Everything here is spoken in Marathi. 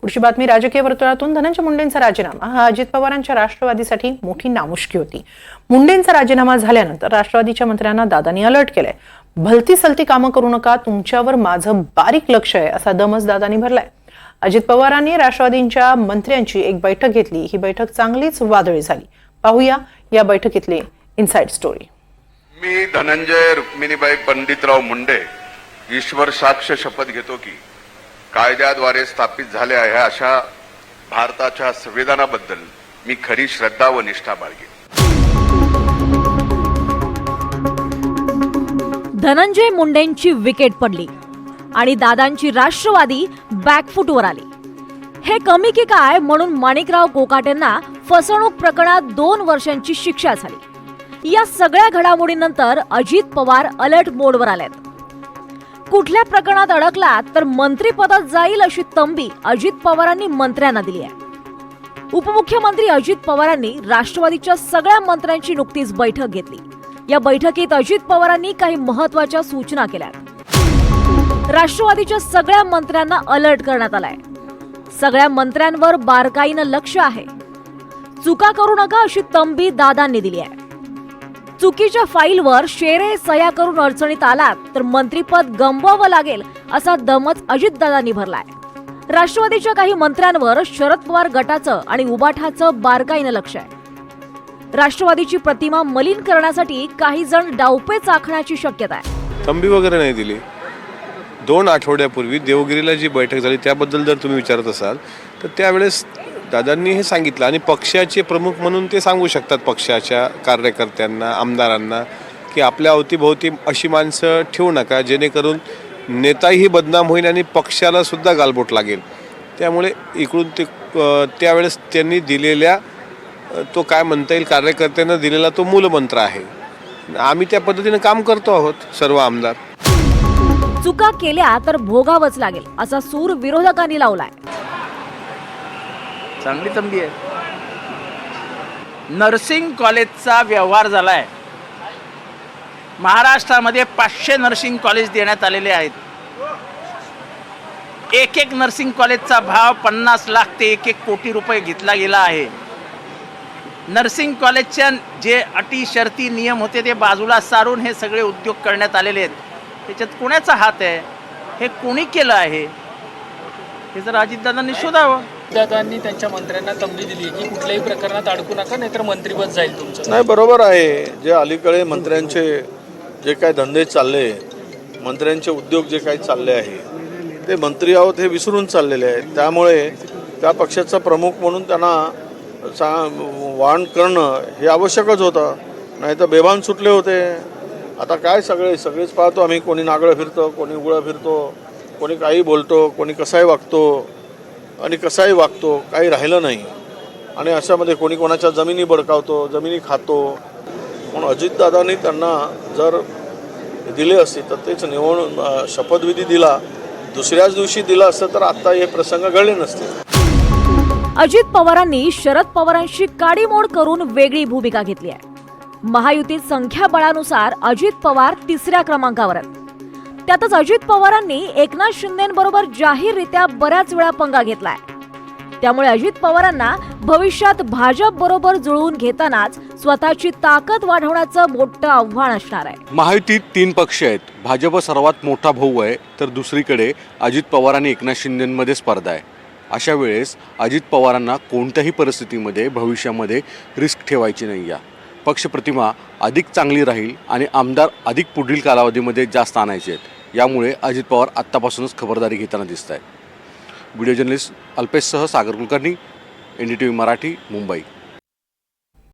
पुढची बातमी राजकीय वर्तुळातून. धनंजय मुंडेंचा राजीनामा हा अजित पवारांच्या राष्ट्रवादीसाठी मोठी नामुष्की होती. मुंडेंचा राजीनामा झाल्यानंतर राष्ट्रवादीच्या मंत्र्यांना दादांनी अलर्ट केलंय. भलती सलती कामं करू नका, तुमच्यावर माझं बारीक लक्ष आहे असा दमच दादांनी भरलाय. अजित पवारांनी राष्ट्रवादीच्या मंत्र्यांची एक बैठक घेतली. ही बैठक चांगलीच वादळी झाली. पाहूया या बैठकीतली इनसाइड स्टोरी. मी धनंजय रुक्मिणीबाई पंडितराव मुंडे ईश्वर साक्ष शपथ घेतो की कायद्याद्वारे स्थापित झाल्या आहे अशा भारताच्या संविधानाबद्दल मी खरी श्रद्धा व निष्ठा बाळगेन. धनंजय मुंडेंची विकेट पडली आणि दादांची राष्ट्रवादी बॅकफूटवर आली. हे कमी की काय म्हणून माणिकराव कोकाटेंना फसवणूक प्रकरणात 2 वर्षांची शिक्षा झाली. या सगळ्या घडामोडींनंतर अजित पवार अलर्ट मोडवर आलेत. कुठल्या प्रकरणात अडकलात तर मंत्रिपदात जाईल अशी तंबी अजित पवारांनी मंत्र्यांना दिली आहे. उपमुख्यमंत्री अजित पवारांनी राष्ट्रवादीच्या सगळ्या मंत्र्यांची नुकतीच बैठक घेतली. या बैठकीत अजित पवारांनी काही महत्त्वाच्या सूचना केल्या. राष्ट्रवादीच्या सगळ्या मंत्र्यांना अलर्ट करण्यात आलाय. सगळ्या मंत्र्यांवर बारकाईनं लक्ष आहे. चुका करू नका अशी तंबी दादांनी दिली आहे. चुकीच्या फाईलवर शेरे सह्या करून अडचणीत आलात तर मंत्रिपद गमवावं लागेल असा दमच अजितदादांनी भरलाय. राष्ट्रवादीच्या काही मंत्र्यांवर शरद पवार गटाचं आणि उबाठाचं बारकाईनं लक्ष आहे. राष्ट्रवादीची प्रतिमा मलिन करण्यासाठी काही जण डावपेच आखण्याची शक्यता आहे. तंबी वगैरे नाही दिली. 2 आठवड्यापूर्वी देवगिरीला जी बैठक झाली त्याबद्दल जर तुम्ही विचारत असाल तर त्यावेळेस दादांनी हे सांगितलं आणि पक्षाचे प्रमुख म्हणून ते सांगू शकतात पक्षाच्या कार्यकर्त्यांना, आमदारांना की आपल्या अवतीभोवती अशी माणसं ठेवू नका जेणेकरून नेताही बदनाम होईल आणि पक्षाला सुद्धा गालबोट लागेल. त्यामुळे इकडून ते त्यावेळेस त्यांनी दिलेल्या तो काय म्हणता येईल कार्यकर्त्यांना दिलेला तो मूलमंत्र आहे. आम्ही त्या पद्धतीने काम करतो आहोत सर्व आमदार. चुका केल्या तर भोगावंच लागेल असा सूर विरोधकांनी लावलाय. चांगली तंबी आहे. नर्सिंग कॉलेजचा व्यवहार झालाय. महाराष्ट्रामध्ये 500 नर्सिंग कॉलेज देण्यात आलेले आहेत. एक नर्सिंग कॉलेजचा भाव 50 लाख ते 1 कोटी रुपये घेतला गेला आहे. नर्सिंग कॉलेजच्या जे अटी शर्ती नियम होते ते बाजूला सारून हे सगळे उद्योग करण्यात आलेले आहेत. त्याच्यात कोणाचा हात आहे, हे कोणी केलं आहे, हे जर अजितदादांनी शोधावं. दादांनी त्यांच्या मंत्र्यांना तंबी दिली की कुठल्याही प्रकरणात अडकू नका नाहीतर मंत्रिपद जाईल तुमचं. नाही, बरोबर आहे. जे अलीकडे मंत्र्यांचे जे काय धंदे चालले, मंत्र्यांचे उद्योग जे काही चालले आहे ते मंत्री आहोत हे विसरून चाललेले आहेत. त्यामुळे त्या पक्षाचा प्रमुख म्हणून त्यांना वाहन करणं हे आवश्यकच होतं. नाही तर बेभान सुटले होते. आता काय सगळेच पाहतो आम्ही. कोणी नागळं फिरतो, कोणी उघडं फिरतो, कोणी काही बोलतो, कोणी कसाही वागतो आणि कसाही वागतो, काही राहिलं नाही. आणि अशामध्ये कोणी कोणाच्या जमिनी बडकावतो, जमिनी खातो. म्हणून अजितदादांनी त्यांना जर दिले असते तर तेच निवडून शपथविधी दिला, दुसऱ्याच दिवशी दिला असतं तर आता हे प्रसंग घडले नसते. अजित पवारांनी शरद पवारांशी काडीमोड करून वेगळी भूमिका घेतली आहे. महायुतीत संख्याबळानुसार अजित पवार 3ऱ्या क्रमांकावर आहेत. त्यातच अजित पवारांनी एकनाथ शिंदेंबरोबर जाहीररित्या बऱ्याच वेळा पंगा घेतलाय. त्यामुळे अजित पवारांना भविष्यात भाजप बरोबर जुळवून घेतानाच स्वतःची ताकद वाढवण्याचं मोठं आव्हान असणार आहे. महायुतीत 3 पक्ष आहेत. भाजप सर्वात मोठा भाऊ आहे तर दुसरीकडे अजित पवार आणि एकनाथ शिंदेंमध्ये स्पर्धा आहे. अशा वेळेस अजित पवारांना कोणत्याही परिस्थितीमध्ये भविष्यामध्ये रिस्क ठेवायची नाही आहे. पक्षप्रतिमा अधिक चांगली राहील आणि आमदार अधिक पुढील कालावधीमध्ये जास्त आणायचे आहेत. यामुळे अजित पवार आत्तापासूनच खबरदारी घेताना दिसत आहेत. व्हिडिओ जर्नलिस्ट अल्पेशसह सागर कुलकर्णी, NDTV मराठी, मुंबई.